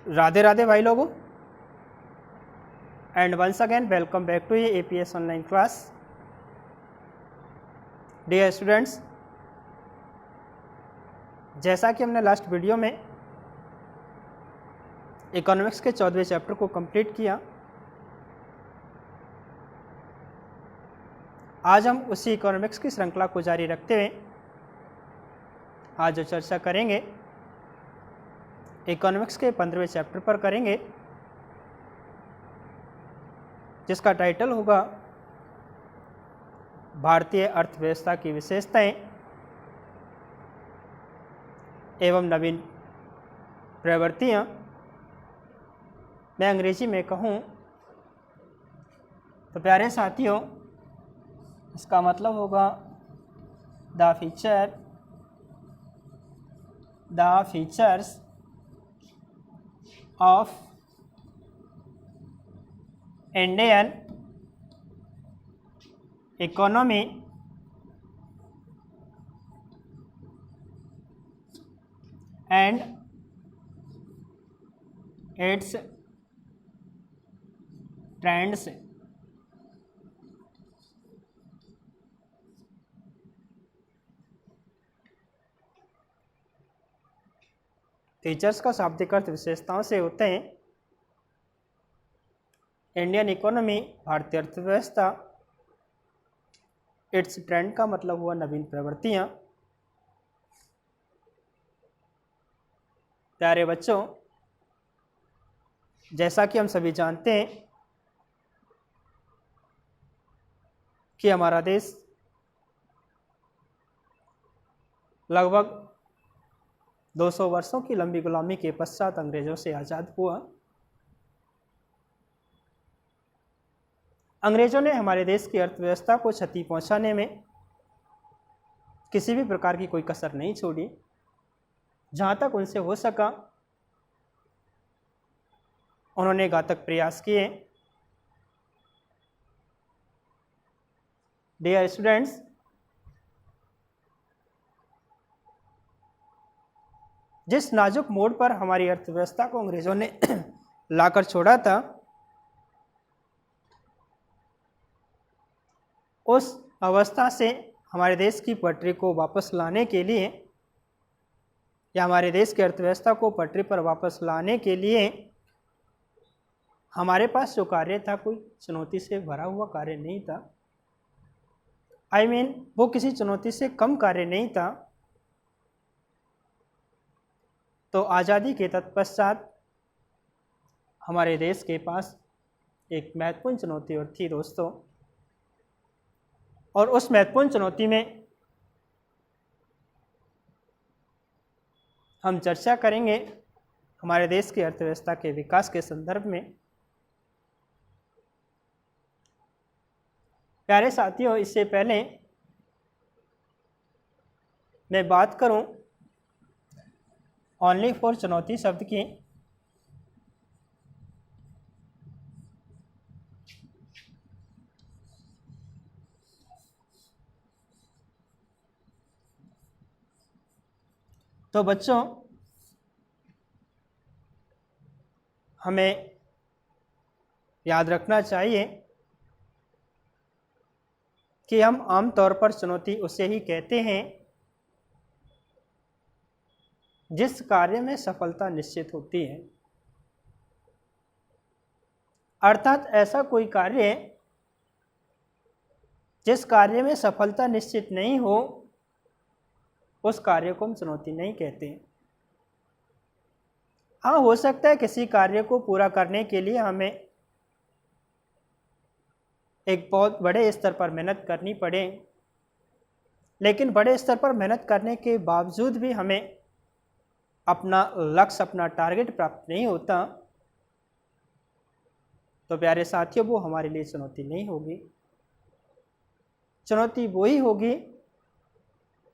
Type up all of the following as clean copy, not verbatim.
राधे राधे भाई लोगों, and once again welcome back to ये APS online class. Dear students, जैसा कि हमने लास्ट वीडियो में इकोनॉमिक्स के 14वें चैप्टर को कंप्लीट किया, आज हम उसी इकोनॉमिक्स की श्रृंखला को जारी रखते हुए आज जो चर्चा करेंगे इकोनॉमिक्स के 15वें चैप्टर पर करेंगे, जिसका टाइटल होगा भारतीय अर्थव्यवस्था की विशेषताएं एवं नवीन प्रवृत्तियां। मैं अंग्रेजी में कहूँ तो प्यारे साथियों, इसका मतलब होगा the features of Indian economy and it's trends. Features का शाब्दिक अर्थ विशेषताओं से होते हैं। इंडियन इकोनॉमी भारतीय अर्थव्यवस्था, इट्स ट्रेंड का मतलब हुआ नवीन प्रवृत्तियां। प्यारे बच्चों, जैसा कि हम सभी जानते हैं कि हमारा देश लगभग 200 वर्षों की लंबी गुलामी के पश्चात अंग्रेजों से आज़ाद हुआ। अंग्रेजों ने हमारे देश की अर्थव्यवस्था को क्षति पहुंचाने में किसी भी प्रकार की कोई कसर नहीं छोड़ी। जहां तक उनसे हो सका उन्होंने घातक प्रयास किए। डियर स्टूडेंट्स, जिस नाजुक मोड़ पर हमारी अर्थव्यवस्था को अंग्रेजों ने लाकर छोड़ा था, उस अवस्था से हमारे देश की पटरी को वापस लाने के लिए या हमारे देश की अर्थव्यवस्था को पटरी पर वापस लाने के लिए हमारे पास जो कार्य था कोई चुनौती से भरा हुआ कार्य नहीं था। वो किसी चुनौती से कम कार्य नहीं था। तो आज़ादी के तत्पश्चात हमारे देश के पास एक महत्वपूर्ण चुनौती और थी दोस्तों, और उस महत्वपूर्ण चुनौती में हम चर्चा करेंगे हमारे देश की अर्थव्यवस्था के विकास के संदर्भ में। प्यारे साथियों, इससे पहले मैं बात करूं ओनली फॉर चुनौती शब्द की, तो बच्चों हमें याद रखना चाहिए कि हम आमतौर पर चुनौती उसे ही कहते हैं जिस कार्य में सफलता निश्चित होती है। अर्थात ऐसा कोई कार्य जिस कार्य में सफलता निश्चित नहीं हो, उस कार्य को हम चुनौती नहीं कहते। हाँ, हो सकता है किसी कार्य को पूरा करने के लिए हमें एक बहुत बड़े स्तर पर मेहनत करनी पड़े, लेकिन बड़े स्तर पर मेहनत करने के बावजूद भी हमें अपना लक्ष्य, अपना टारगेट प्राप्त नहीं होता, तो प्यारे साथियों वो हमारे लिए चुनौती नहीं होगी। चुनौती वो ही होगी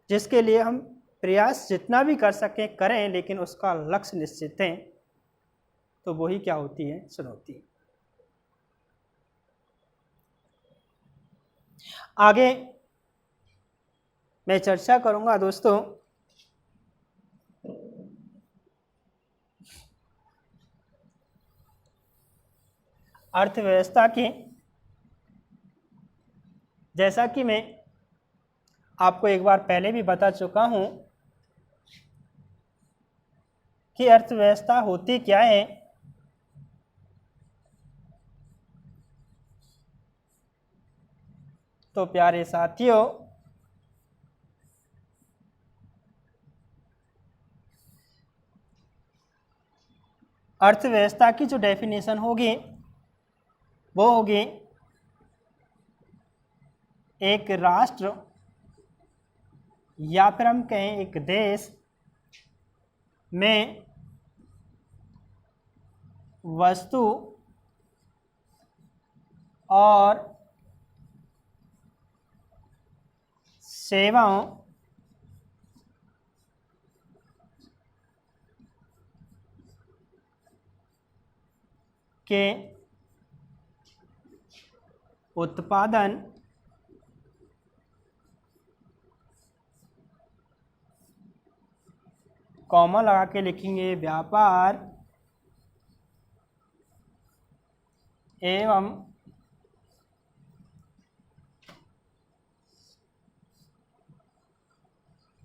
जिसके लिए हम प्रयास जितना भी कर सकें करें, लेकिन उसका लक्ष्य निश्चित है, तो वही क्या होती है? चुनौती। आगे मैं चर्चा करूंगा दोस्तों अर्थव्यवस्था की, जैसा कि मैं आपको एक बार पहले भी बता चुका हूं कि अर्थव्यवस्था होती क्या है। तो प्यारे साथियों, अर्थव्यवस्था की जो डेफिनेशन होगी वो होगी एक राष्ट्र या फिर हम कहें एक देश में वस्तु और सेवाओं के उत्पादन, कॉमा लगा के लिखेंगे, व्यापार एवं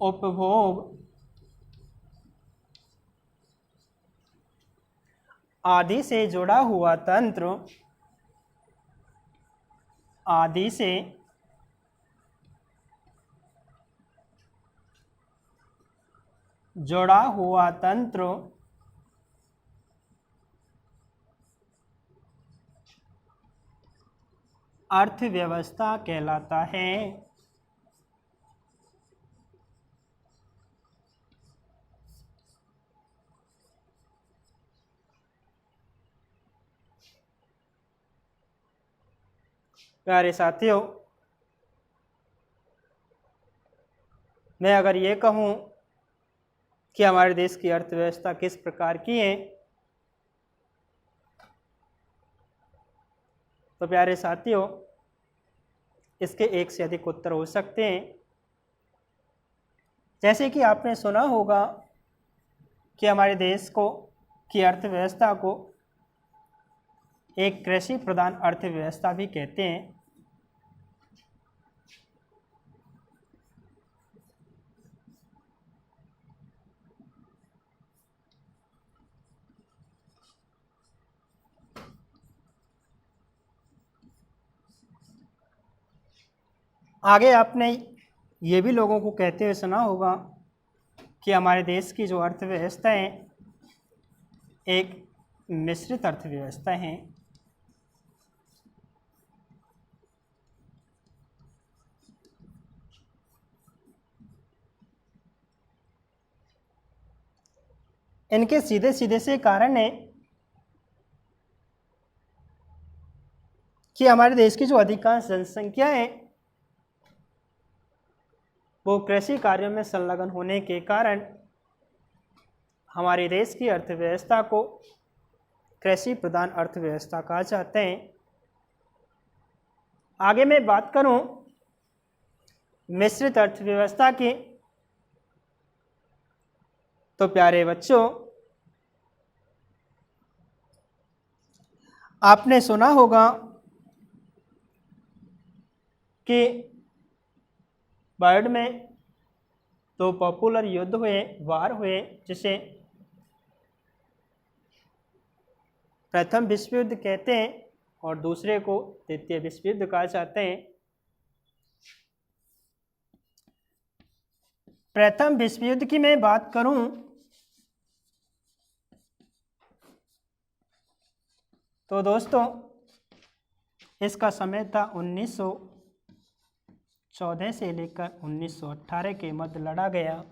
उपभोग आदि से जुड़ा हुआ तंत्र, आदि से जुड़ा हुआ तंत्र अर्थव्यवस्था कहलाता है। प्यारे साथियों, मैं अगर ये कहूँ कि हमारे देश की अर्थव्यवस्था किस प्रकार की है, तो प्यारे साथियों इसके एक से अधिक उत्तर हो सकते हैं। जैसे कि आपने सुना होगा कि हमारे देश को की अर्थव्यवस्था को एक कृषि प्रधान अर्थव्यवस्था भी कहते हैं। आगे आपने ये भी लोगों को कहते हुए सुना होगा कि हमारे देश की जो अर्थव्यवस्था है एक मिश्रित अर्थव्यवस्था है। इनके सीधे सीधे से कारण है कि हमारे देश की जो अधिकांश जनसंख्या है वो कृषि कार्यों में संलग्न होने के कारण हमारे देश की अर्थव्यवस्था को कृषि प्रधान अर्थव्यवस्था कहा जाता है। आगे मैं बात करूं मिश्रित अर्थव्यवस्था की, तो प्यारे बच्चों आपने सुना होगा कि वर्ल्ड में दो पॉपुलर युद्ध हुए, वार हुए, जिसे प्रथम विश्व युद्ध कहते हैं और दूसरे को द्वितीय विश्व युद्ध कहा जाता है। प्रथम विश्व युद्ध की मैं बात करूं तो दोस्तों इसका समय था 1914 से लेकर 1918 के मध्य लड़ा गया।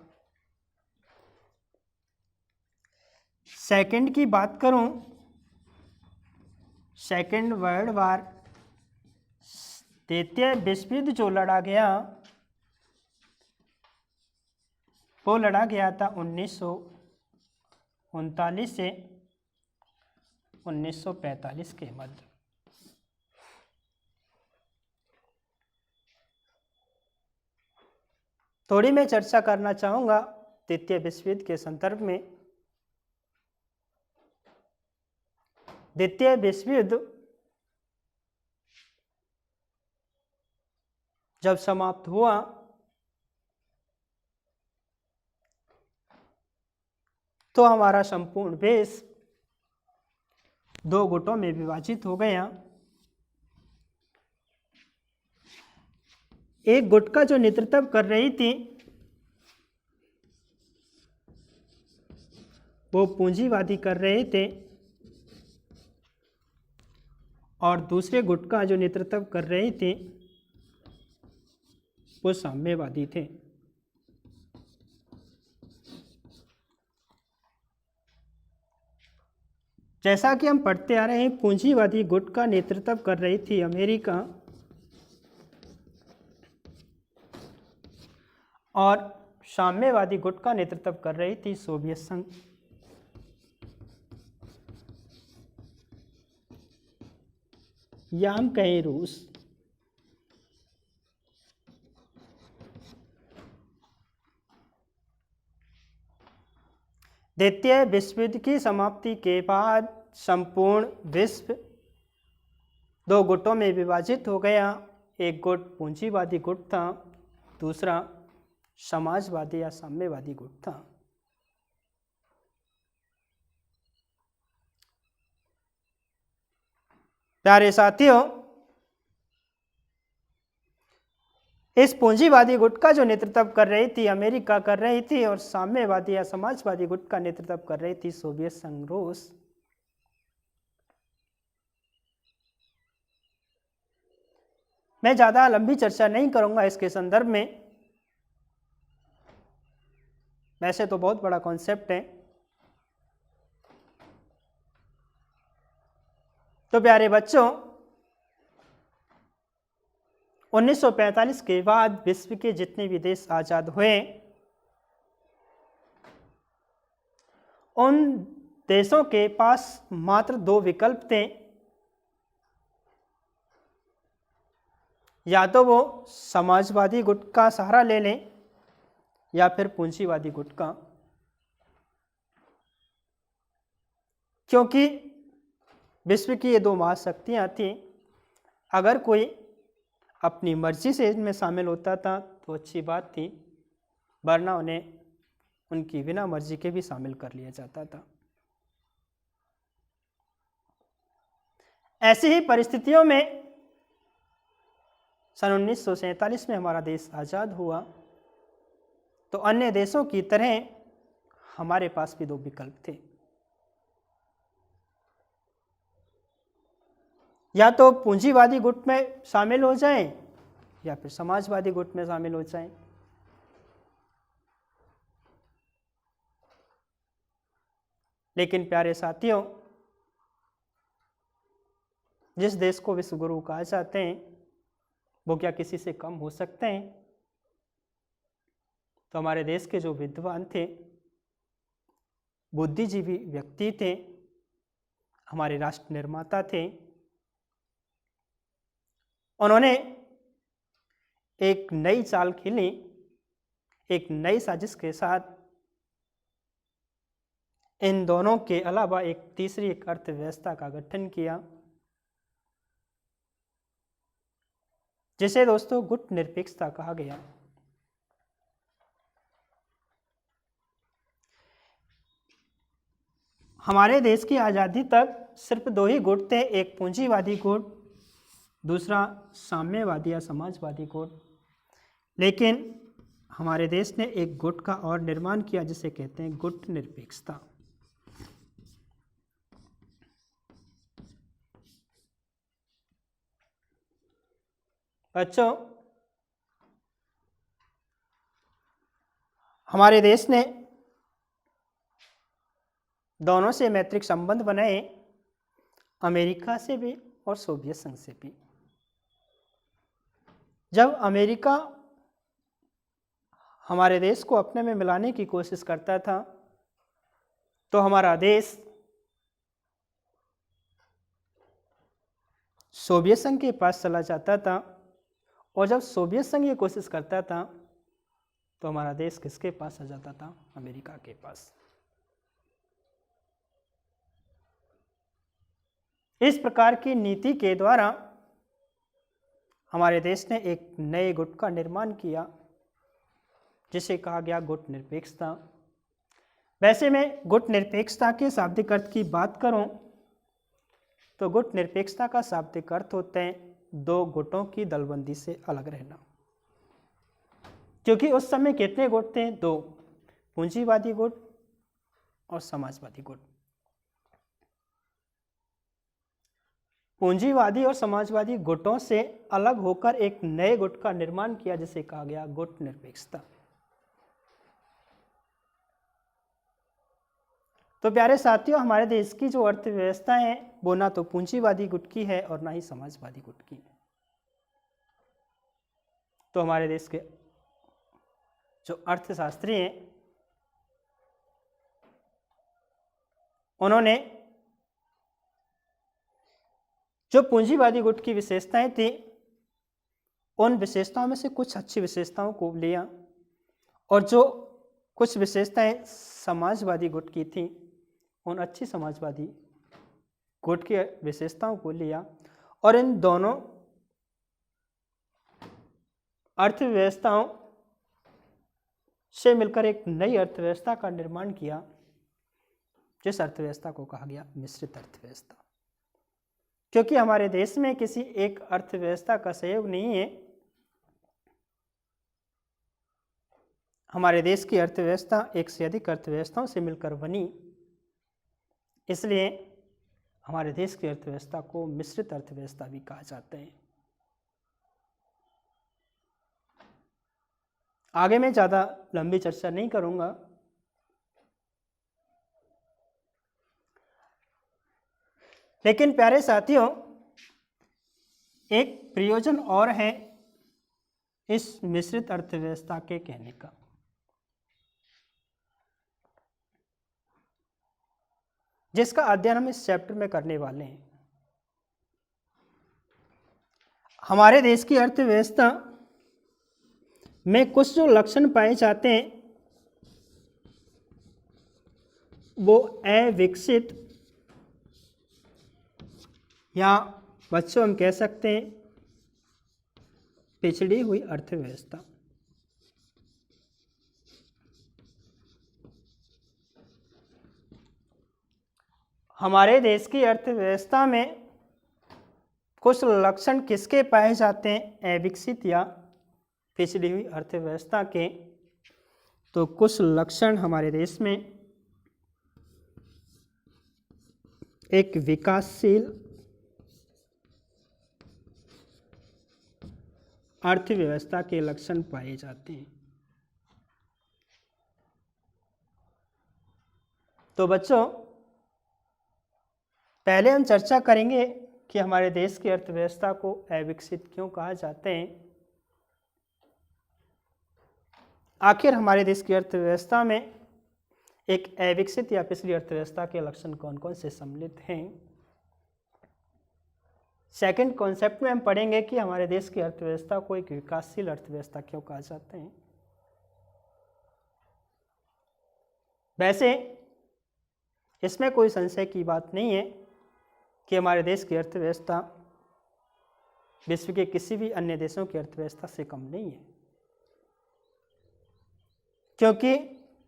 सेकंड की बात करूं, सेकंड वर्ल्ड वार, द्वितीय विश्व युद्ध जो लड़ा गया वो लड़ा गया था 1939 से 1945 के मध्य। थोड़ी मैं चर्चा करना चाहूँगा द्वितीय विश्व युद्ध के संदर्भ में। द्वितीय विश्व युद्ध जब समाप्त हुआ तो हमारा संपूर्ण देश दो गुटों में विभाजित हो गया। एक गुट का जो नेतृत्व कर रही थी वो पूंजीवादी कर रहे थे और दूसरे गुट का जो नेतृत्व कर रहे थे वो साम्यवादी थे। जैसा कि हम पढ़ते आ रहे हैं, पूंजीवादी गुट का नेतृत्व कर रही थी अमेरिका और साम्यवादी गुट का नेतृत्व कर रही थी सोवियत संघ। या हम कहें रूस। द्वितीय विश्व युद्ध की समाप्ति के बाद संपूर्ण विश्व दो गुटों में विभाजित हो गया। एक गुट पूंजीवादी गुट था, दूसरा समाजवादी या साम्यवादी गुट था। प्यारे साथियों, इस पूंजीवादी गुट का जो नेतृत्व कर रही थी अमेरिका कर रही थी और साम्यवादी या समाजवादी गुट का नेतृत्व कर रही थी सोवियत संघ रूस। मैं ज़्यादा लंबी चर्चा नहीं करूंगा इसके संदर्भ में, वैसे तो बहुत बड़ा कॉन्सेप्ट है। तो प्यारे बच्चों, 1945 के बाद विश्व के जितने भी देश आज़ाद हुए उन देशों के पास मात्र दो विकल्प थे। या तो वो समाजवादी गुट का सहारा ले लें या फिर पूंजीवादी गुट का, क्योंकि विश्व की ये दो महाशक्तियाँ थीं। अगर कोई अपनी मर्जी से इनमें शामिल होता था तो अच्छी बात थी, वरना उन्हें उनकी बिना मर्जी के भी शामिल कर लिया जाता था। ऐसी ही परिस्थितियों में सन 1947 में हमारा देश आज़ाद हुआ तो अन्य देशों की तरह हमारे पास भी दो विकल्प थे। या तो पूंजीवादी गुट में शामिल हो जाएं या फिर समाजवादी गुट में शामिल हो जाएं। लेकिन प्यारे साथियों, जिस देश को विश्व गुरु कहा जाते हैं वो क्या किसी से कम हो सकते हैं? तो हमारे देश के जो विद्वान थे, बुद्धिजीवी व्यक्ति थे, हमारे राष्ट्र निर्माता थे, उन्होंने एक नई चाल खेली, एक नई साजिश के साथ इन दोनों के अलावा एक तीसरी एक अर्थव्यवस्था का गठन किया, जिसे दोस्तों गुट निरपेक्षता कहा गया। हमारे देश की आज़ादी तक सिर्फ दो ही गुट थे, एक पूंजीवादी गुट, दूसरा साम्यवादी या समाजवादी गुट। लेकिन हमारे देश ने एक गुट का और निर्माण किया जिसे कहते हैं गुट निरपेक्षता। बच्चों, हमारे देश ने दोनों से मैत्रिक संबंध बनाए, अमेरिका से भी और सोवियत संघ से भी। जब अमेरिका हमारे देश को अपने में मिलाने की कोशिश करता था तो हमारा देश सोवियत संघ के पास चला जाता था, और जब सोवियत संघ ये कोशिश करता था तो हमारा देश किसके पास आ जाता था? अमेरिका के पास। इस प्रकार की नीति के द्वारा हमारे देश ने एक नए गुट का निर्माण किया जिसे कहा गया गुट निरपेक्षता। वैसे मैं गुट निरपेक्षता के शाब्दिक अर्थ की बात करूं तो गुट निरपेक्षता का शाब्दिक अर्थ होते हैं दो गुटों की दलबंदी से अलग रहना। क्योंकि उस समय कितने गुट थे? दो, पूंजीवादी गुट और समाजवादी गुट। पूंजीवादी और समाजवादी गुटों से अलग होकर एक नए गुट का निर्माण किया जिसे कहा गया गुट निरपेक्षता। तो प्यारे साथियों, हमारे देश की जो अर्थव्यवस्था है वो ना तो पूंजीवादी गुट की है और ना ही समाजवादी गुट की। तो हमारे देश के जो अर्थशास्त्री हैं उन्होंने जो पूंजीवादी गुट की विशेषताएं थी उन विशेषताओं में से कुछ अच्छी विशेषताओं को लिया और जो कुछ विशेषताएं समाजवादी गुट की थी उन अच्छी समाजवादी गुट की विशेषताओं को लिया और इन दोनों अर्थव्यवस्थाओं से मिलकर एक नई अर्थव्यवस्था का निर्माण किया जिस अर्थव्यवस्था को कहा गया मिश्रित अर्थव्यवस्था। क्योंकि हमारे देश में किसी एक अर्थव्यवस्था का सहयोग नहीं है, हमारे देश की अर्थव्यवस्था एक से अधिक अर्थव्यवस्थाओं से मिलकर बनी, इसलिए हमारे देश की अर्थव्यवस्था को मिश्रित अर्थव्यवस्था भी कहा जाता है। आगे मैं ज़्यादा लंबी चर्चा नहीं करूंगा, लेकिन प्यारे साथियों एक प्रयोजन और है इस मिश्रित अर्थव्यवस्था के कहने का। जिसका अध्ययन हम इस चैप्टर में करने वाले हैं। हमारे देश की अर्थव्यवस्था में कुछ जो लक्षण पाए जाते हैं वो अविकसित या बच्चों हम कह सकते हैं पिछड़ी हुई अर्थव्यवस्था। हमारे देश की अर्थव्यवस्था में कुछ लक्षण किसके पाए जाते हैं? अविकसित या पिछड़ी हुई अर्थव्यवस्था के। तो कुछ लक्षण हमारे देश में एक विकासशील अर्थव्यवस्था के लक्षण पाए जाते हैं। तो बच्चों पहले हम चर्चा करेंगे कि हमारे देश की अर्थव्यवस्था को अविकसित क्यों कहा जाते हैं। आखिर हमारे देश की अर्थव्यवस्था में एक अविकसित या पिछली अर्थव्यवस्था के लक्षण कौन कौन से सम्मिलित हैं। सेकंड कॉन्सेप्ट में हम पढ़ेंगे कि हमारे देश की अर्थव्यवस्था को एक विकासशील अर्थव्यवस्था क्यों कहा जाता है। वैसे इसमें कोई संशय की बात नहीं है कि हमारे देश की अर्थव्यवस्था विश्व के किसी भी अन्य देशों की अर्थव्यवस्था से कम नहीं है, क्योंकि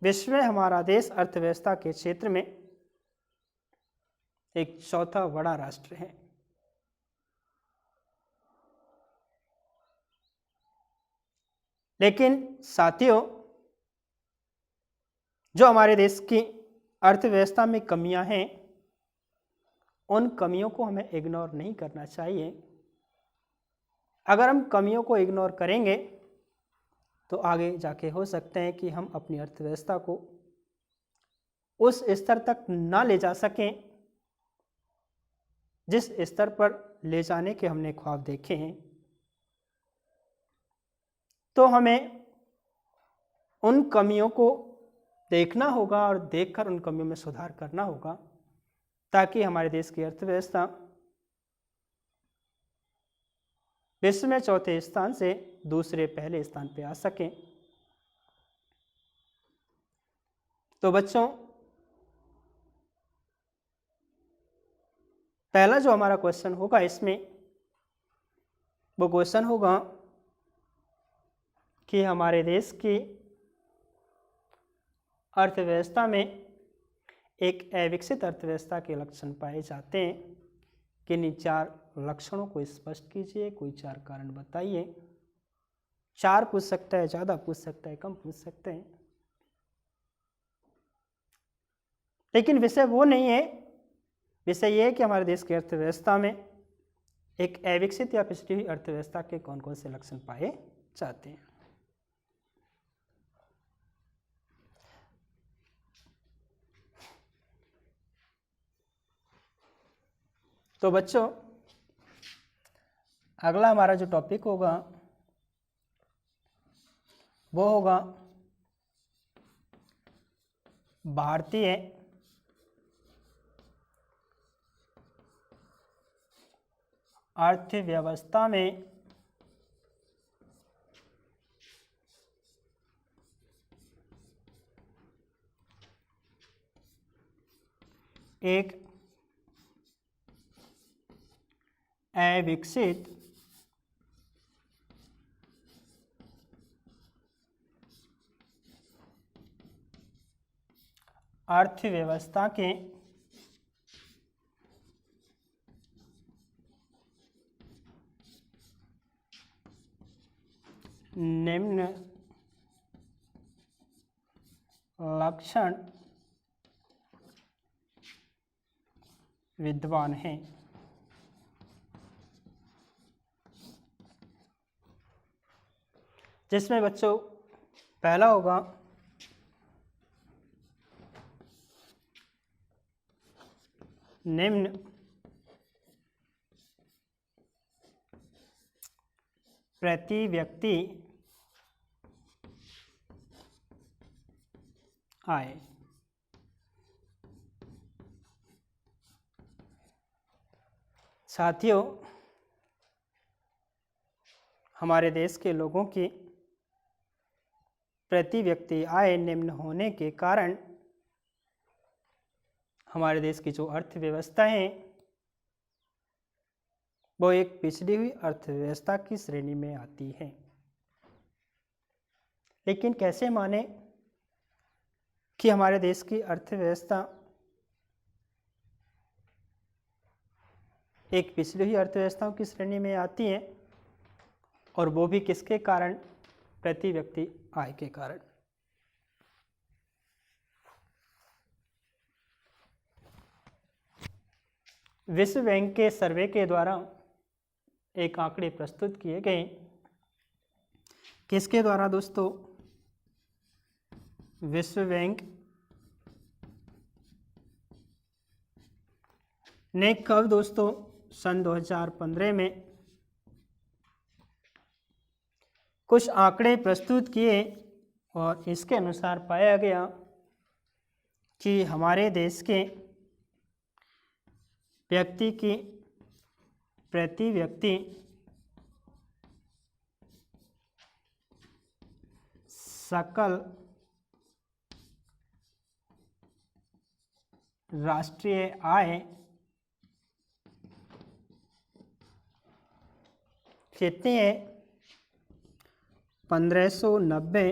विश्व में हमारा देश अर्थव्यवस्था के क्षेत्र में एक चौथा बड़ा राष्ट्र है। लेकिन साथियों जो हमारे देश की अर्थव्यवस्था में कमियां हैं उन कमियों को हमें इग्नोर नहीं करना चाहिए। अगर हम कमियों को इग्नोर करेंगे तो आगे जाके हो सकते हैं कि हम अपनी अर्थव्यवस्था को उस स्तर तक ना ले जा सकें जिस स्तर पर ले जाने के हमने ख्वाब देखे हैं। तो हमें उन कमियों को देखना होगा और देखकर उन कमियों में सुधार करना होगा ताकि हमारे देश की अर्थव्यवस्था विश्व में चौथे स्थान से दूसरे पहले स्थान पे आ सके। तो बच्चों पहला जो हमारा क्वेश्चन होगा इसमें वो क्वेश्चन होगा कि हमारे देश की अर्थव्यवस्था में एक अविकसित अर्थव्यवस्था के लक्षण पाए जाते हैं। किन्हीं 4 लक्षणों को स्पष्ट कीजिए, कोई 4 कारण बताइए। 4 पूछ सकता है, ज़्यादा पूछ सकता है, कम पूछ सकते हैं, लेकिन विषय वो नहीं है। विषय ये है कि हमारे देश की अर्थव्यवस्था में एक अविकसित या पिछड़ी हुई अर्थव्यवस्था के कौन कौन से लक्षण पाए जाते हैं। तो बच्चों, अगला हमारा जो टॉपिक होगा वो होगा भारतीय अर्थव्यवस्था में एक अविकसित अर्थव्यवस्था के निम्न लक्षण विद्यमान हैं। जिसमें बच्चों पहला होगा निम्न प्रति व्यक्ति आय। साथियों, हमारे देश के लोगों की प्रति व्यक्ति आय निम्न होने के कारण हमारे देश की जो अर्थव्यवस्था है वो एक पिछड़ी हुई अर्थव्यवस्था की श्रेणी में आती है। लेकिन कैसे माने कि हमारे देश की अर्थव्यवस्था एक पिछड़ी हुई अर्थव्यवस्थाओं की श्रेणी में आती है, और वो भी किसके कारण? प्रति व्यक्ति आय के कारण। विश्व बैंक के सर्वे के द्वारा एक आंकड़े प्रस्तुत किए गए। किसके द्वारा दोस्तों? विश्व बैंक ने कब दोस्तों? सन 2015 में कुछ आंकड़े प्रस्तुत किए, और इसके अनुसार पाया गया कि हमारे देश के व्यक्ति की प्रति व्यक्ति सकल राष्ट्रीय आय कितनी है? 1590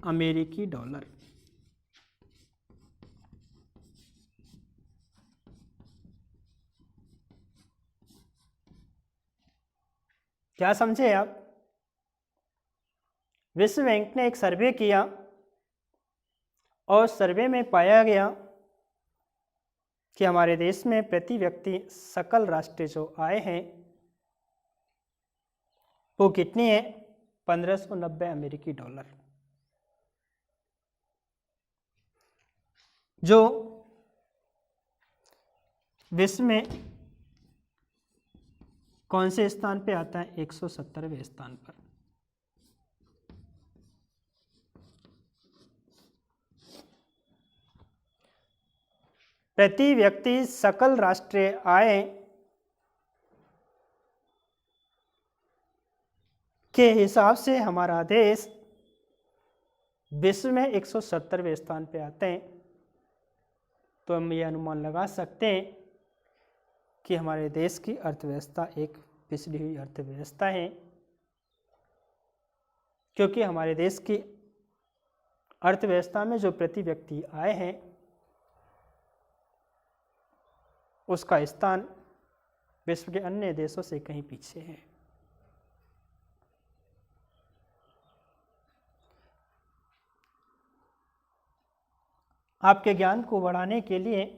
अमेरिकी डॉलर। क्या समझे आप? विश्व बैंक ने एक सर्वे किया, और सर्वे में पाया गया कि हमारे देश में प्रति व्यक्ति सकल राष्ट्रीय जो आय है वो कितनी है? 1590 अमेरिकी डॉलर। जो विश्व में कौन से स्थान पे आता है? 170वें स्थान पर। प्रति व्यक्ति सकल राष्ट्रीय आय के हिसाब से हमारा देश विश्व में 170वें स्थान पे आते हैं। तो हम ये अनुमान लगा सकते हैं कि हमारे देश की अर्थव्यवस्था एक पिछड़ी हुई अर्थव्यवस्था है, क्योंकि हमारे देश की अर्थव्यवस्था में जो प्रति व्यक्ति आय है उसका स्थान विश्व के अन्य देशों से कहीं पीछे है। आपके ज्ञान को बढ़ाने के लिए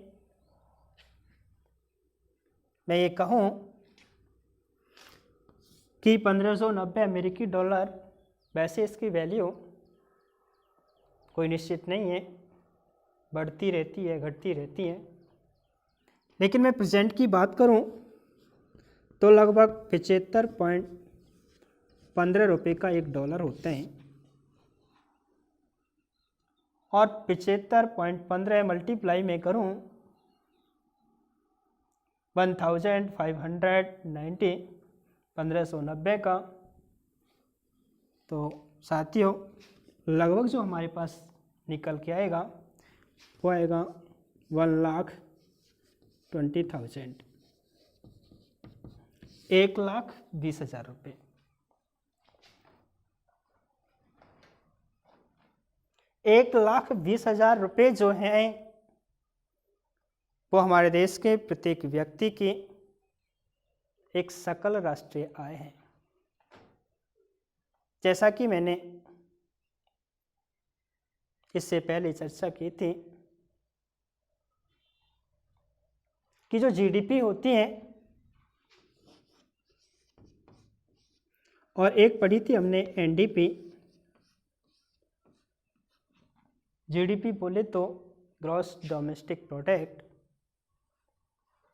मैं ये कहूँ कि 1590 अमेरिकी डॉलर, वैसे इसकी वैल्यू कोई निश्चित नहीं है, बढ़ती रहती है, घटती रहती है, लेकिन मैं प्रेजेंट की बात करूं तो लगभग 75.15 रुपये का $1 होते हैं, और 75.15 मल्टीप्लाई में करूं 1590 1590 का, तो साथियों लगभग जो हमारे पास निकल के आएगा वो आएगा 1,20,000, 1,20,000 रुपये। $1,20,000 जो हैं वो हमारे देश के प्रत्येक व्यक्ति की एक सकल राष्ट्रीय आय है। जैसा कि मैंने इससे पहले चर्चा की थी कि जो जीडीपी होती है, और एक पढ़ी थी हमने एनडीपी, जीडीपी बोले तो ग्रॉस डोमेस्टिक प्रोडक्ट,